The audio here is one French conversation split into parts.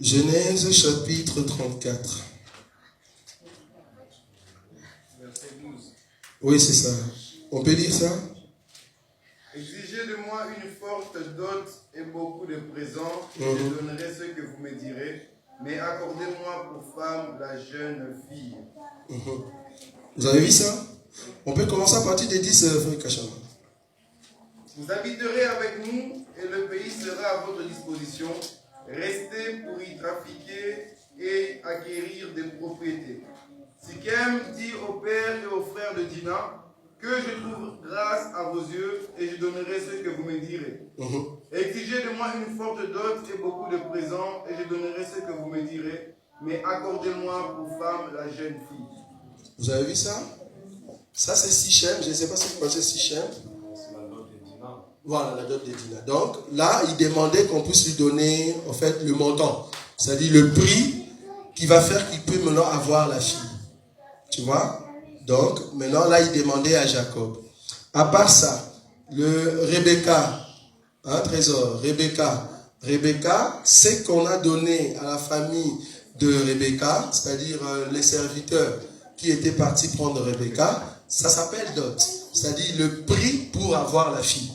Genèse chapitre 34. Verset 12. Oui, c'est ça. On peut lire ça? Exigez de moi une forte dot et beaucoup de présents, et je donnerai ce que vous me direz, mais accordez-moi pour femme la jeune fille. Vous avez vu ça? On peut commencer à partir des 10, frère Kachama. Vous habiterez avec nous et le pays sera à votre disposition. Restez pour y trafiquer et acquérir des propriétés. Sichem dit au père et aux frères de Dina que je trouve grâce à vos yeux et je donnerai ce que vous me direz. Exigez de moi une forte dot et beaucoup de présents et je donnerai ce que vous me direz, mais accordez-moi pour femme la jeune fille. Vous avez vu ça? Ça c'est Sichem, je ne sais pas si vous connaissez Sichem. C'est la dot de Dina. Voilà, la dot de Dina. Donc là, il demandait qu'on puisse lui donner en fait le montant, c'est-à-dire le prix qui va faire qu'il peut maintenant avoir la fille. Tu vois? Donc maintenant là, il demandait à Jacob. À part ça, le Rebecca, trésor, Rebecca, c'est qu'on a donné à la famille de Rebecca, c'est-à-dire les serviteurs qui étaient partis prendre Rebecca, ça s'appelle dot, c'est-à-dire le prix pour avoir la fille.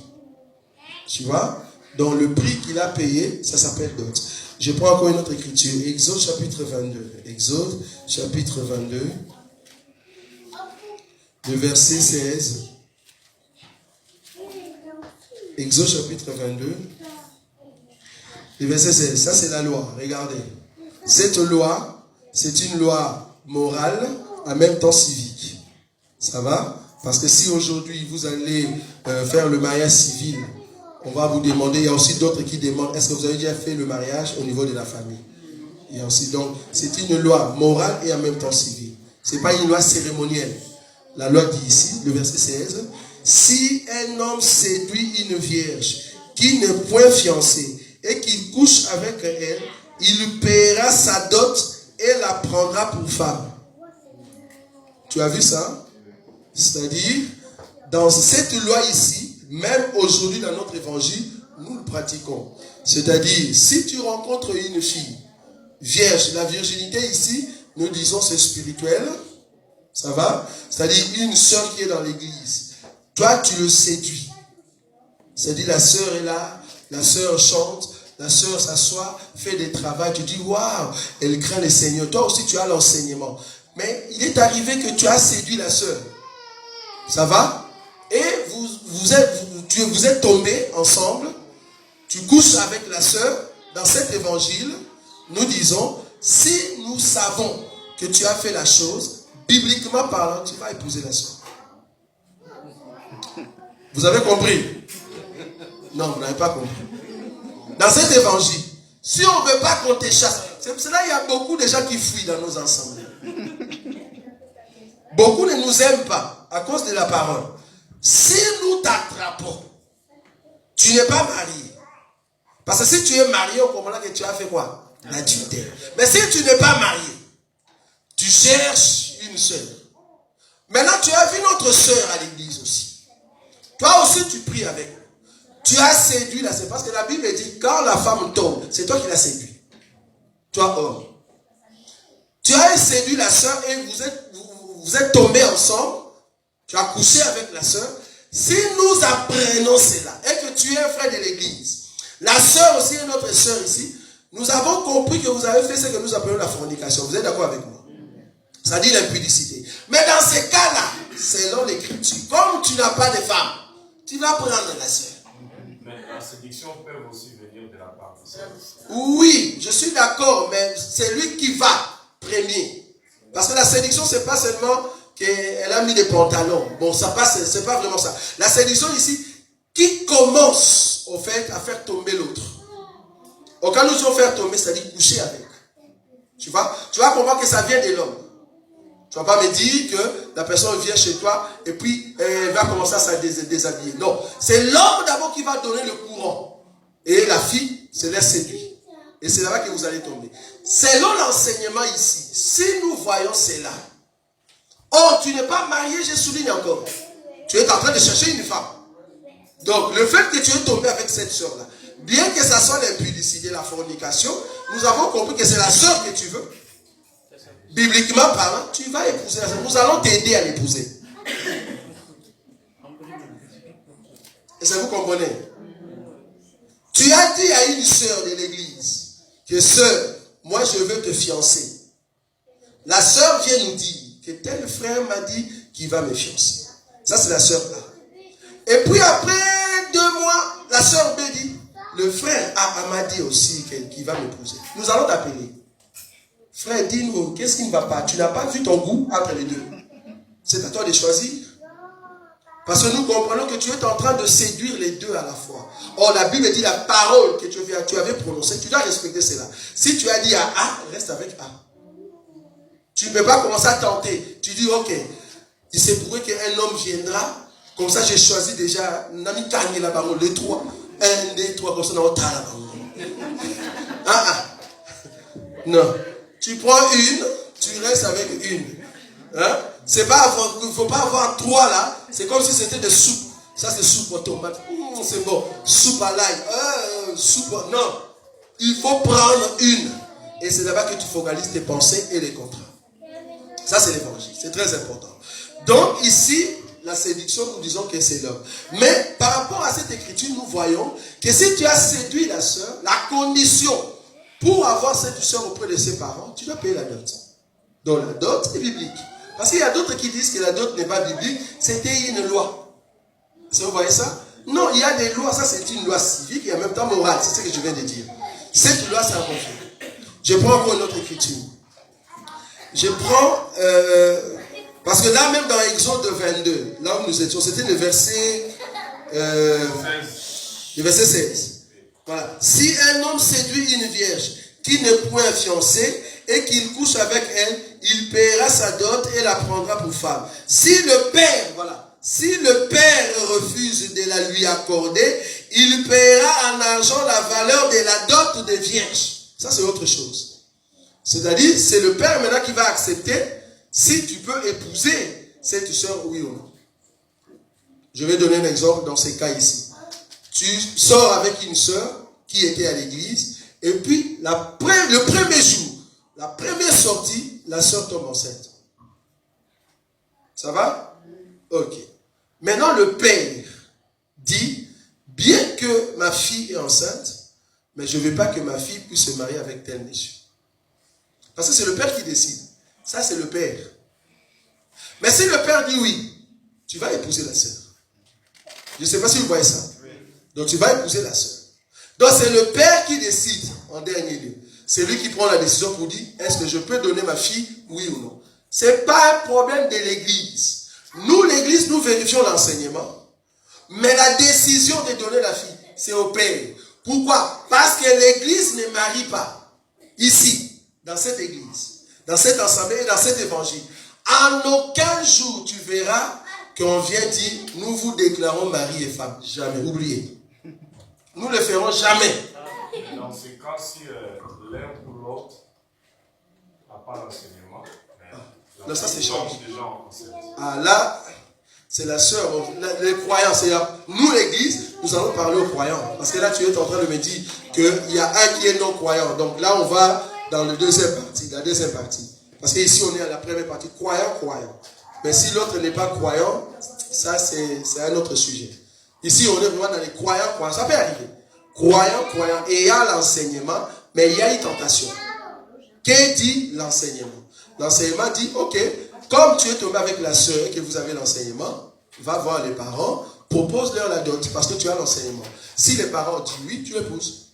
Tu vois? Donc le prix qu'il a payé, ça s'appelle dot. Je prends encore une autre écriture, Exode chapitre 22. Exode chapitre 22, le verset 16. Exode chapitre 22, le verset 16. Ça c'est la loi, regardez. Cette loi, c'est une loi morale, en même temps civique. Ça va? Parce que si aujourd'hui vous allez faire le mariage civil, on va vous demander, il y a aussi d'autres qui demandent, est-ce que vous avez déjà fait le mariage au niveau de la famille? Il y a aussi, donc, c'est une loi morale et en même temps civile. Ce n'est pas une loi cérémonielle. La loi dit ici, le verset 16, si un homme séduit une vierge qui n'est point fiancée et qui couche avec elle, il paiera sa dot et la prendra pour femme. Tu as vu ça? C'est-à-dire, dans cette loi ici, même aujourd'hui dans notre évangile, nous le pratiquons. C'est-à-dire, si tu rencontres une fille vierge, la virginité ici, nous disons c'est spirituel, ça va? C'est-à-dire une sœur qui est dans l'église, toi tu le séduis. C'est-à-dire la sœur est là, la sœur chante, la sœur s'assoit, fait des travaux, tu dis waouh, elle craint le Seigneur. Toi aussi tu as l'enseignement. Mais il est arrivé que tu as séduit la sœur. Ça va? Et vous êtes tombés ensemble, tu couches avec la sœur. Dans cet évangile, nous disons, si nous savons que tu as fait la chose, bibliquement parlant, tu vas épouser la sœur. Vous avez compris? Non, vous n'avez pas compris. Dans cet évangile, si on ne veut pas qu'on te chasse, c'est pour cela qu'il y a beaucoup de gens qui fuient dans nos assemblées. Beaucoup ne nous aiment pas à cause de la parole. Si nous t'attrapons, tu n'es pas marié. Parce que si tu es marié, on comprend que tu as fait quoi? L'adultère. Mais si tu n'es pas marié, tu cherches une sœur. Maintenant, tu as vu notre sœur à l'église aussi. Toi aussi, tu pries avec. Tu as séduit la sœur. Parce que la Bible dit, quand la femme tombe, c'est toi qui l'as séduit. Toi, homme. Tu as séduit la sœur et vous êtes tombés ensemble. Tu as couché avec la sœur. Si nous apprenons cela et que tu es un frère de l'église, la sœur aussi est notre sœur ici, nous avons compris que vous avez fait ce que nous appelons la fornication. Vous êtes d'accord avec moi? Ça dit l'impudicité. Mais dans ces cas-là, selon l'écriture, comme tu n'as pas de femme, tu vas prendre la sœur. Mais la séduction peut aussi venir de la part de ça. Oui, je suis d'accord, mais c'est lui qui va premier. Parce que la séduction, c'est pas seulement qu'elle a mis des pantalons. Bon, ça passe, c'est pas vraiment ça. La séduction ici, qui commence, au fait, à faire tomber l'autre. Au cas où nous allons faire tomber, c'est-à-dire coucher avec. Tu vas comprendre que ça vient de l'homme. Tu ne vas pas me dire que la personne vient chez toi et puis elle va commencer à se déshabiller. Non, c'est l'homme d'abord qui va donner le courant. Et la fille se laisse séduire. Et c'est là-bas que vous allez tomber. Selon l'enseignement ici, si nous voyons cela, Or, tu n'es pas marié, je souligne encore. Tu es en train de chercher une femme. Donc, le fait que tu es tombé avec cette sœur-là, bien que ça soit l'impudicité, la fornication, nous avons compris que c'est la sœur que tu veux. Bibliquement parlant, tu vas épouser la sœur. Nous allons t'aider à l'épouser. Est-ce que vous comprenez? Tu as dit à une sœur de l'église que sœur, moi je veux te fiancer. La sœur vient nous dire que tel frère m'a dit qu'il va me fiancer. Ça c'est la sœur A. Et puis après 2 mois, la sœur B dit, le frère A m'a dit aussi qu'il va m'épouser. Nous allons t'appeler. Frère, dis-nous, qu'est-ce qui ne va pas? Tu n'as pas vu ton goût entre les deux. C'est à toi de choisir. Parce que nous comprenons que tu es en train de séduire les deux à la fois. Or, la Bible dit la parole que tu avais prononcée, tu dois respecter cela. Si tu as dit à A, reste avec A. Tu ne peux pas commencer à tenter. Tu dis, ok, il s'est prouvé qu'un homme viendra. Comme ça, j'ai choisi déjà, Nami Kanye la parole, les 3. 1, 2, 3, comme ça, on a la parole. Non. Tu prends une, tu restes avec une. Hein? Il ne faut pas avoir 3 là. C'est comme si c'était des soupes. Ça, c'est soupe aux tomates. C'est bon. Soupe à l'ail. Non. Il faut prendre une. Et c'est là-bas que tu focalises tes pensées et les contrats. Ça, c'est l'évangile. C'est très important. Donc, ici, la séduction, nous disons que c'est l'homme. Mais par rapport à cette écriture, nous voyons que si tu as séduit la sœur, la condition pour avoir cette sœur auprès de ses parents, tu dois payer la dot. Donc, la dot est biblique. Parce qu'il y a d'autres qui disent que la dot n'est pas biblique. C'était une loi. Vous voyez ça? Non, il y a des lois. Ça, c'est une loi civique et en même temps morale. C'est ce que je viens de dire. Cette loi, c'est un conflit. Je prends encore une autre écriture. Je prends... parce que là, même dans Exode 22, là où nous étions, c'était le verset... le verset 16. Voilà. Si un homme séduit une vierge qui n'est point fiancée et qu'il couche avec elle, il paiera sa dot et la prendra pour femme. Si le père refuse de la lui accorder, il paiera en argent la valeur de la dot des vierges. Ça, c'est autre chose. C'est-à-dire, c'est le père maintenant qui va accepter si tu peux épouser cette soeur, oui ou non. Je vais donner un exemple dans ces cas ici. Tu sors avec une soeur qui était à l'église, et puis le premier jour, la première sortie, la soeur tombe enceinte. Ça va? Ok. Maintenant, le père dit, bien que ma fille est enceinte, mais je ne veux pas que ma fille puisse se marier avec tel monsieur. Parce que c'est le père qui décide. Ça, c'est le père. Mais si le père dit oui, tu vas épouser la sœur. Je ne sais pas si vous voyez ça. Donc, tu vas épouser la sœur. Donc, c'est le père qui décide en dernier lieu. C'est lui qui prend la décision pour dire, est-ce que je peux donner ma fille, oui ou non? Ce n'est pas un problème de l'église. Nous, l'église, nous vérifions l'enseignement. Mais la décision de donner la fille, c'est au père. Pourquoi? Parce que l'église ne marie pas. Ici, dans cette église, dans cette assemblée et dans cet évangile. En aucun jour, tu verras qu'on vient dire, nous vous déclarons mari et femme. Jamais. Oubliez. Nous ne le ferons jamais. Dans ce cas, si l'un ou l'autre n'a pas l'enseignement, là, ça c'est change. Déjà en concept. Ah là, c'est la sœur, les croyants. C'est-à-dire, nous l'église, nous allons parler aux croyants. Parce que là, tu es en train de me dire qu'il y a un qui est non-croyant. Donc là, on va dans la deuxième partie. Parce qu'ici, on est à la première partie, croyant. Mais si l'autre n'est pas croyant, ça c'est un autre sujet. Ici, on est vraiment dans les croyants. Ça peut arriver. Croyant. Et il y a l'enseignement, mais il y a une tentation. Qu'est-ce dit l'enseignement? L'enseignement dit, ok, comme tu es tombé avec la sœur et que vous avez l'enseignement, va voir les parents, propose-leur la dot parce que tu as l'enseignement. Si les parents disent oui, tu l'épouses.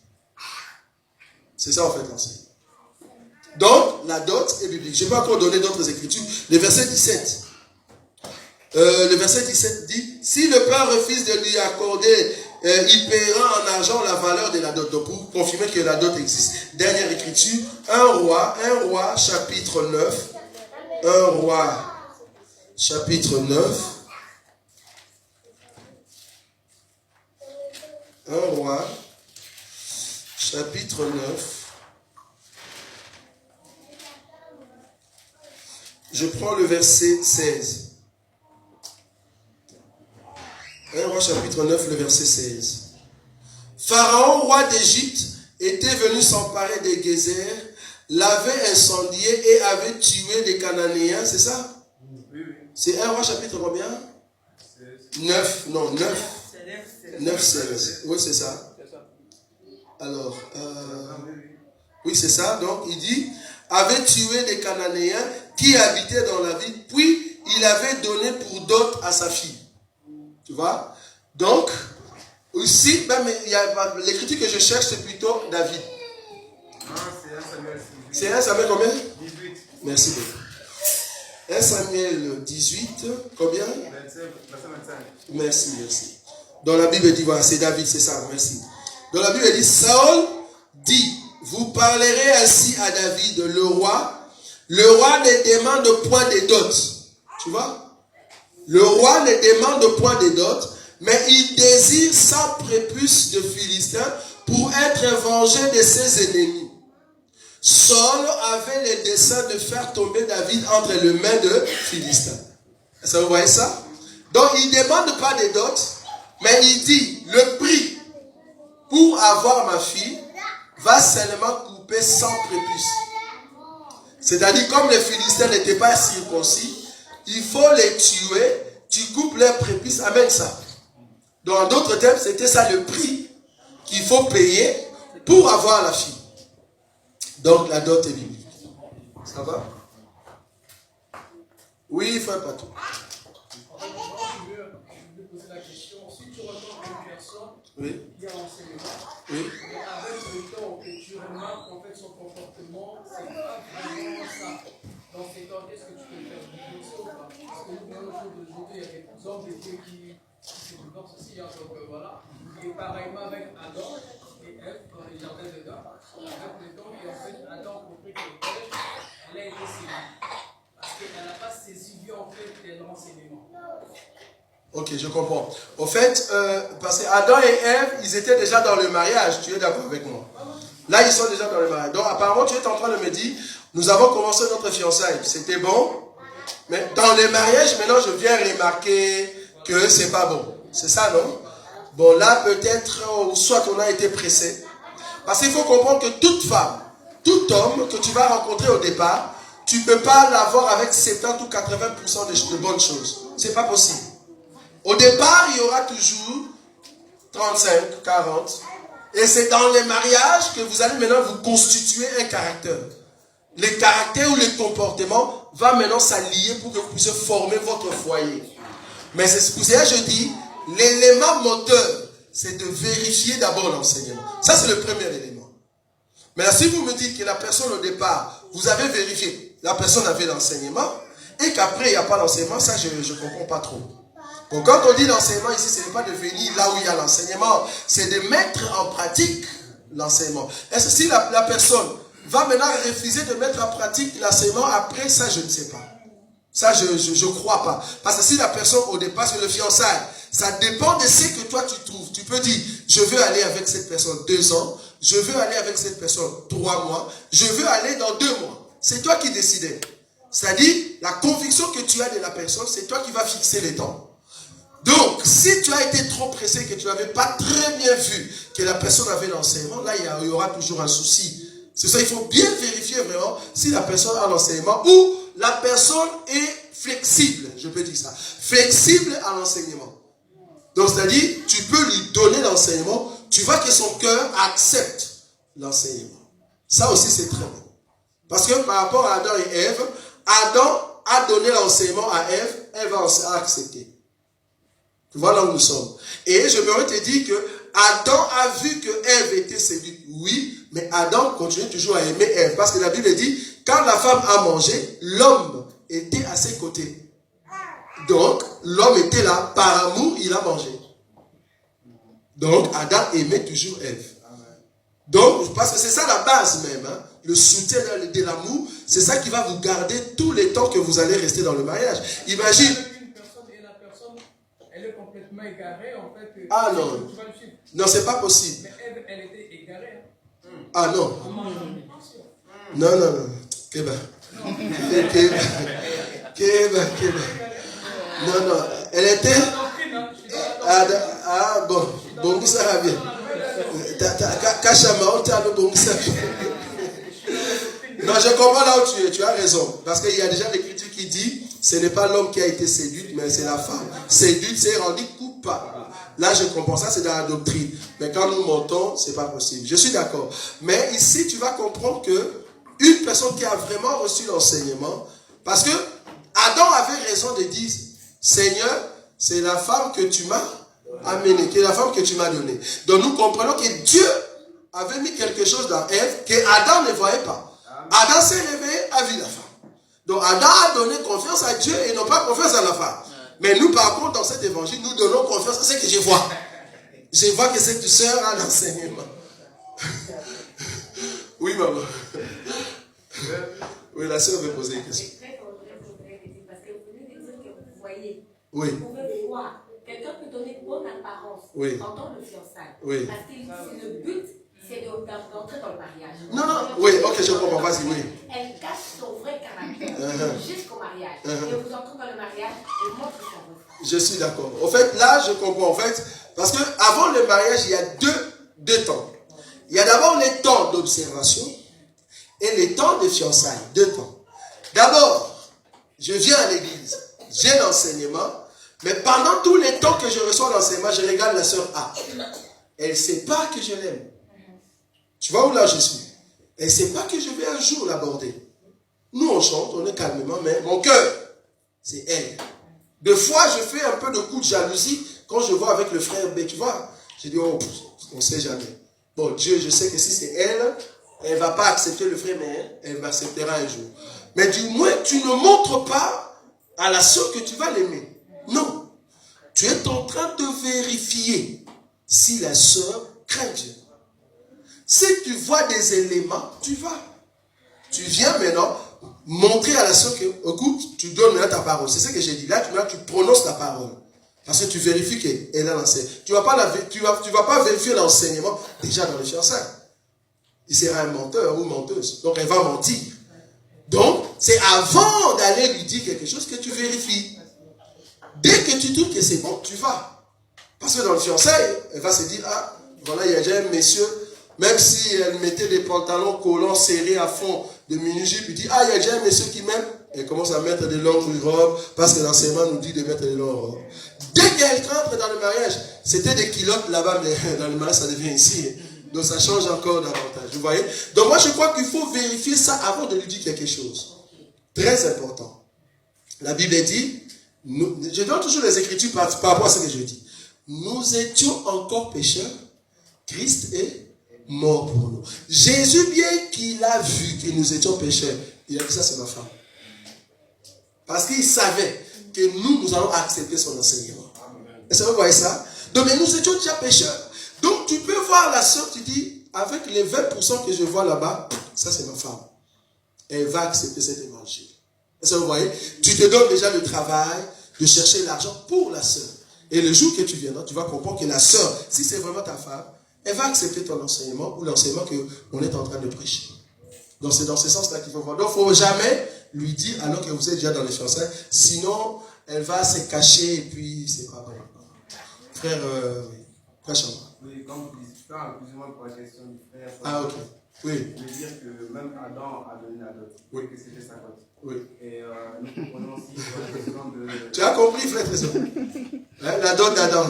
C'est ça en fait l'enseignement. Donc, la dot est biblique. Je vais encore donner d'autres écritures. Le verset 17. Le verset 17 dit, si le père refuse de lui accorder, il paiera en argent la valeur de la dot. Donc, pour confirmer que la dot existe. Dernière écriture, 1 roi, chapitre 9. 1 roi, chapitre 9. 1 roi, chapitre 9. Je prends le verset 16. 1 Roi chapitre 9, le verset 16. Pharaon, roi d'Égypte, était venu s'emparer des Gézers, l'avait incendié et avait tué les Cananéens, c'est ça? Oui, oui. C'est 1 Roi chapitre combien? 9, non, 9. 9, 16. Oui, c'est ça. Alors, oui, c'est ça. Donc, il dit, avait tué les Cananéens qui habitaient dans la ville, puis il avait donné pour dot à sa fille. Tu vois? Donc, aussi, même, l'écriture que je cherche, c'est plutôt David. Ah, c'est 1 Samuel 18. C'est 1 Samuel combien? 18. Merci beaucoup. 1 Samuel 18, combien? 27, verset 25. Merci, merci. Dans la Bible, dit, voilà, c'est David, c'est ça, merci. Dans la Bible, il dit, Saül dit, vous parlerez ainsi à David, le roi ne demande point de dot. Tu vois? Le roi ne demande point de dot, mais il désire 100 prépuces de Philistins pour être vengé de ses ennemis. Saül avait le dessein de faire tomber David entre les mains de Philistins. Est-ce que vous voyez ça? Donc il ne demande pas de dot, mais il dit, le prix pour avoir ma fille va seulement couper 100 prépuces. C'est-à-dire, comme les Philistins n'étaient pas circoncis, il faut les tuer, tu coupes leurs prépuces, amène ça. Dans d'autres termes, c'était ça le prix qu'il faut payer pour avoir la fille. Donc la dot est biblique. Ça va? Oui, frère Patou. Je veux poser la question. Si tu rencontres une personne qui a enseignement, et avec le temps que tu remarques en fait son comportement, c'est pas vraiment ça. Dans ces temps, est-ce que tu peux faire du ça ou pas? Parce que nous, dans le jour d'aujourd'hui, il y a des hommes de Dieu qui se divorcent aussi. Hein, donc voilà. Et pareillement avec Adam et Ève dans les jardins d'Éden. Avec le temps, et en fait, Adam compris que Ève, elle a été séduite. Parce qu'elle n'a pas saisi Dieu en fait de l'enseignement. Ok, je comprends. Au fait, parce que Adam et Ève, ils étaient déjà dans le mariage. Tu es d'accord avec moi? Là, ils sont déjà dans le mariage. Donc, apparemment, tu es en train de me dire, nous avons commencé notre fiançailles. C'était bon. Mais dans le mariage, maintenant, je viens remarquer que c'est pas bon. C'est ça, non? Bon, là, peut-être, soit on a été pressé. Parce qu'il faut comprendre que toute femme, tout homme que tu vas rencontrer au départ, tu ne peux pas l'avoir avec 70 ou 80% de bonnes choses. C'est pas possible. Au départ, il y aura toujours 35, 40. Et c'est dans les mariages que vous allez maintenant vous constituer un caractère. Le caractère ou le comportement va maintenant s'allier pour que vous puissiez former votre foyer. Mais c'est pour ça que je dis, l'élément moteur, c'est de vérifier d'abord l'enseignement. Ça, c'est le premier élément. Maintenant, si vous me dites que la personne au départ, vous avez vérifié, la personne avait l'enseignement, et qu'après, il n'y a pas l'enseignement, ça, je ne comprends pas trop. Donc, quand on dit l'enseignement ici, ce n'est pas de venir là où il y a l'enseignement, c'est de mettre en pratique l'enseignement. Est-ce que si la personne va maintenant refuser de mettre en pratique l'enseignement, après, ça, je ne sais pas. Ça, je ne crois pas. Parce que si la personne, au départ, sur le fiançailles, ça dépend de ce que toi tu trouves. Tu peux dire, je veux aller avec cette personne 2 ans, je veux aller avec cette personne 3 mois, je veux aller dans 2 mois. C'est toi qui décides. C'est-à-dire, la conviction que tu as de la personne, c'est toi qui vas fixer les temps. Donc, si tu as été trop pressé, que tu n'avais pas très bien vu que la personne avait l'enseignement, là, il y aura toujours un souci. C'est ça, il faut bien vérifier vraiment si la personne a l'enseignement ou la personne est flexible, je peux dire ça, flexible à l'enseignement. Donc, c'est-à-dire, tu peux lui donner l'enseignement, tu vois que son cœur accepte l'enseignement. Ça aussi, c'est très bon. Parce que par rapport à Adam et Ève, Adam a donné l'enseignement à Ève, Ève a accepté. Tu vois là où nous sommes. Et je me te dire que Adam a vu que Ève était séduite. Oui, mais Adam continue toujours à aimer Ève. Parce que la Bible dit, quand la femme a mangé, l'homme était à ses côtés. Donc, l'homme était là, par amour, il a mangé. Donc, Adam aimait toujours Ève. Donc, parce que c'est ça la base même. Hein? Le soutien de l'amour, c'est ça qui va vous garder tout le temps que vous allez rester dans le mariage. Imagine. Elle est complètement égarée, en fait. Ah non. Non, c'est pas possible. Mais elle était égarée. Hein? Ah non. Non. Que ben. Non, non, elle était... Ah, bon, bon, ça va bien. Non, je comprends là où tu as raison. Parce qu'il y a déjà l'écriture qui dit, ce n'est pas l'homme qui a été séduit, mais c'est la femme. Séduite, c'est rendu coupable. Là, je comprends ça, c'est dans la doctrine. Mais quand nous montons, c'est pas possible. Je suis d'accord. Mais ici, tu vas comprendre que une personne qui a vraiment reçu l'enseignement, parce que Adam avait raison de dire, Seigneur, c'est la femme que tu m'as amenée, qui est la femme que tu m'as donnée. Donc nous comprenons que Dieu avait mis quelque chose dans Ève que Adam ne voyait pas. Adam s'est réveillé, a vu la femme. Donc Adam a donné confiance à Dieu et non pas confiance à la femme. Mais nous, par contre, dans cet évangile, nous donnons confiance à ce que je vois. Je vois que cette soeur a l'enseignement. Oui, maman. Oui, la soeur veut poser une question. Parce que vous venez de dire que vous voyez. Oui. Vous pouvez voir. Quelqu'un peut donner bonne apparence pendant le fiançailles. Oui. Parce que le but, c'est d'entrer dans le mariage. Non, non, oui, ok, je comprends, vas-y, oui. Elle cache son vrai caractère jusqu'au mariage. Et vous entrez dans le mariage et montre son vrai. Je suis d'accord. En fait, là, je comprends. En fait, parce qu'avant le mariage, il y a deux temps. Il y a d'abord les temps d'observation et les temps de fiançailles. 2 temps. D'abord, je viens à l'église, j'ai l'enseignement, mais pendant tous les temps que je reçois l'enseignement, je regarde la sœur A. Elle ne sait pas que je l'aime. Tu vois où là je suis? Elle ne sait pas que je vais un jour l'aborder. Nous, on chante, on est calmement, mais mon cœur, c'est elle. Des fois, je fais un peu de coup de jalousie quand je vois avec le frère B, tu vois. Je dis, oh, on ne sait jamais. Bon, Dieu, je sais que si c'est elle, elle ne va pas accepter le frère, mais elle m'acceptera un jour. Mais du moins, tu ne montres pas à la sœur que tu vas l'aimer. Non. Tu es en train de vérifier si la sœur craint Dieu. Si tu vois des éléments, tu vas. Tu viens maintenant montrer à la sœur que, écoute, tu donnes maintenant ta parole. C'est ce que j'ai dit. Là, tu prononces la parole. Parce que tu vérifies qu'elle a l'enseignement. Tu ne vas pas vérifier l'enseignement déjà dans le fiançailles. Il sera un menteur ou menteuse. Donc, elle va mentir. Donc, c'est avant d'aller lui dire quelque chose que tu vérifies. Dès que tu trouves que c'est bon, tu vas. Parce que dans le fiançailles, elle va se dire, ah, voilà, il y a déjà un monsieur, même si elle mettait des pantalons collants serrés à fond de mini-jupe, il dit, ah, il y a déjà un monsieur qui m'aime. Elle commence à mettre des longues robes, parce que l'enseignement nous dit de mettre des longues robes. Dès qu'elle rentre dans le mariage, c'était des culottes là-bas, mais dans le mariage, ça devient ici. Donc ça change encore davantage. Vous voyez? Donc moi, je crois qu'il faut vérifier ça avant de lui dire quelque chose. Très important. La Bible dit, je donne toujours les Écritures par rapport à ce que je dis. Nous étions encore pécheurs, Christ est mort pour nous. Jésus, bien qu'il a vu que nous étions pécheurs, il a dit ça, c'est ma femme. Parce qu'il savait que nous allons accepter son enseignement. Est-ce que vous voyez ça? Donc, mais nous étions déjà pécheurs. Donc, tu peux voir la sœur, tu dis, avec les 20% que je vois là-bas, ça c'est ma femme. Elle va accepter cet évangile. Est-ce que vous voyez? Tu te donnes déjà le travail de chercher l'argent pour la sœur. Et le jour que tu viendras, tu vas comprendre que la sœur, si c'est vraiment ta femme, elle va accepter ton enseignement ou l'enseignement qu'on est en train de prêcher. Donc, c'est dans ce sens-là qu'il faut voir. Donc, il ne faut jamais lui dire, alors que vous êtes déjà dans les fiançailles, sinon, elle va se cacher et puis, c'est pas bon. Frère, frère Chamba. Oui, comme vous dites, plus ou moins pour la question du frère. Ah, ok. Oui. Je veux dire que même Adam a donné la dot. Oui. Que c'était sa cote. Oui. Et nous comprenons aussi sur la question de. Tu as compris, frère Trésor? La dot d'Adam.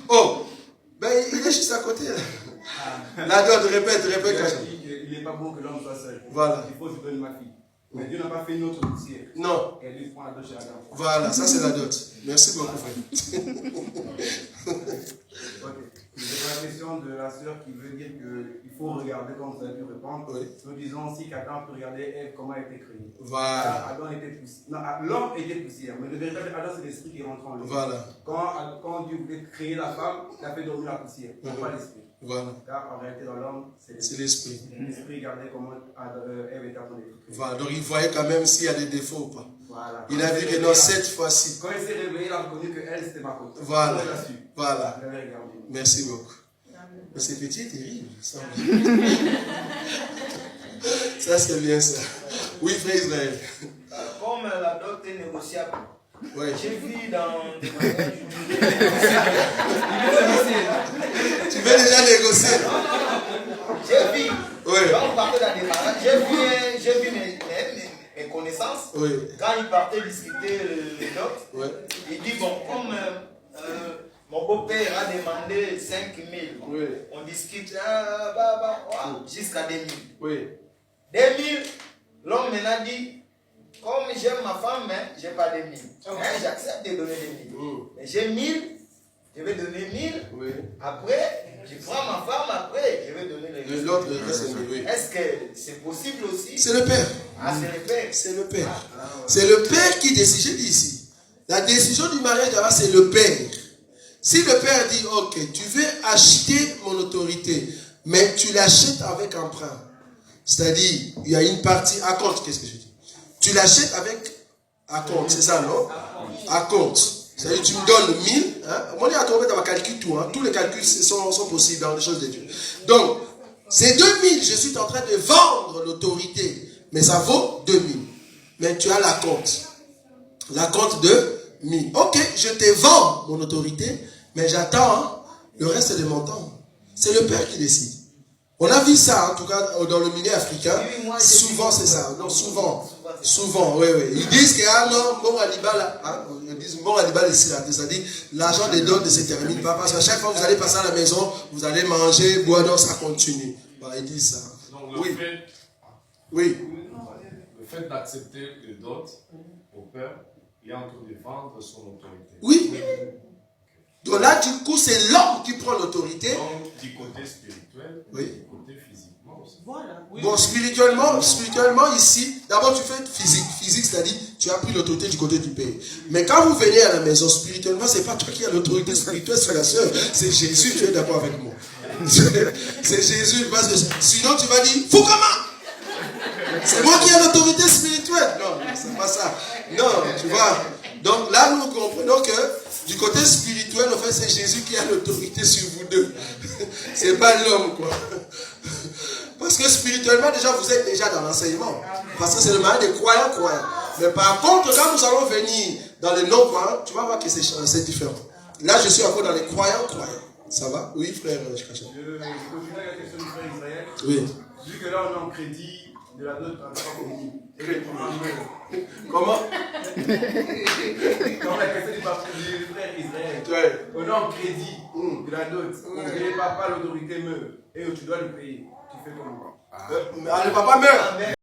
Oh, ben il est juste à côté. La dot, répète. Il n'est pas bon que l'homme soit seul. Voilà. Il faut se donner ma fille. Mais Dieu n'a pas fait une autre poussière. Non. Et lui prend la dot chez Adam. Voilà, ça c'est la dot. Merci beaucoup, frère. Ok. C'est la question de la sœur qui veut dire qu'il faut regarder, comme vous avez pu répondre. Oui. Nous disons aussi qu'Adam peut regarder Ève, comment elle était créée. Voilà. Adam était poussière. Non, l'homme était poussière, mais le véritable Adam, c'est l'esprit qui rentre en lui. Voilà. Quand Dieu voulait créer la femme, il a fait dormir la poussière, pas l'esprit. Voilà. Car en réalité, dans l'homme, c'est l'esprit. L'esprit regardait comment Ève était en train d'être créée. Voilà. Donc il voyait quand même s'il y a des défauts ou pas. Voilà. Il a vu que non, cette fois-ci. Quand il s'est réveillé, il a reconnu qu'elle, c'était ma côte. Voilà. Il l'a su. Voilà. Il avait regardé. Merci beaucoup. Mais c'est petit et terrible. Ça c'est bien ça. Oui, frère Israël. comme la dot est négociable, Ouais. j'ai vu dans des mariages. Tu veux déjà négocier? J'ai vu. Ouais. Quand on partait dans des mariages, j'ai vu mes connaissances. Oui. Quand ils partaient discuter les dots, Ouais. il dit bon, comme mon beau-père a demandé 5 000, Oui. on discute jusqu'à 2 000. Oui. 2 000, l'homme maintenant dit, comme j'aime ma femme, je n'ai pas 2 000. J'accepte de donner 2 000. Mais j'ai 1 000, je vais donner 1 000. Oui. Après, je prends ma femme, après, je vais donner les autres. L'autre, oui. Est-ce que c'est possible aussi? C'est le Père. Ah, c'est le Père. C'est le Père. Ouais. C'est le Père qui décide. J'ai dit ici. La décision du mariage, d'abord, c'est le Père. Si le Père dit, ok, tu veux acheter mon autorité, mais tu l'achètes avec emprunt. C'est-à-dire, il y a une partie à compte. Qu'est-ce que je dis? Tu l'achètes avec à compte, c'est ça, non? À compte. C'est-à-dire, tu me donnes 1000. Hein? Moi, il y a trouvé dans ma calcul tout. Hein? Tous les calculs sont possibles dans les choses de Dieu. Donc, ces 2000, je suis en train de vendre l'autorité. Mais ça vaut 2000. Mais tu as la compte. La compte de 1000. Ok, je te vends mon autorité, mais j'attends le reste de mon temps. C'est le Père qui décide. On a vu ça, en tout cas, dans le milieu africain. Oui, moi, souvent, c'est ça. Non, souvent. Souvent, oui, oui. Ils disent que, ah non, bon Alibal, hein, ils disent, bon Alibal est c'est-à-dire, l'argent des dons ne se termine pas, parce qu'à chaque fois que vous allez passer à la maison, vous allez manger, boire, donc ça continue. Bah, ils disent ça. Donc, Oui. Oui. Le fait d'accepter le dot au père, il est en train de vendre son autorité. Oui. Donc là, du coup, c'est l'homme qui prend l'autorité. Donc, du côté spirituel, Oui. du côté physiquement aussi. Voilà. Oui. Bon, spirituellement ici, d'abord tu fais physique. Physique, c'est-à-dire, tu as pris l'autorité du côté du Père. Mais quand vous venez à la maison, spirituellement, c'est pas toi qui as l'autorité spirituelle sur la sœur. C'est Jésus, tu es d'accord avec moi. C'est Jésus, parce que sinon tu vas dire, faut comment? C'est moi qui ai l'autorité spirituelle. Non, c'est pas ça. Non, tu vois. Donc là, nous comprenons que du côté spirituel, en fait, c'est Jésus qui a l'autorité sur vous deux. C'est pas l'homme, quoi. Parce que spirituellement, déjà, vous êtes déjà dans l'enseignement. Parce que c'est le mariage des croyants. Mais par contre, quand nous allons venir dans les non-croyants, tu vas voir que c'est différent. Là, je suis encore dans les croyants. Ça va? Oui, frère Chikacha. Je continue avec la question du frère Israël. Oui. Vu que là, on est en crédit de la dot à 3 communes. Comment? Comme la question du frère Israël. Ouais. On est en crédit de la dot. Et le papa, l'autorité meurt. Et tu dois le payer. Tu fais comment? Le papa meurt.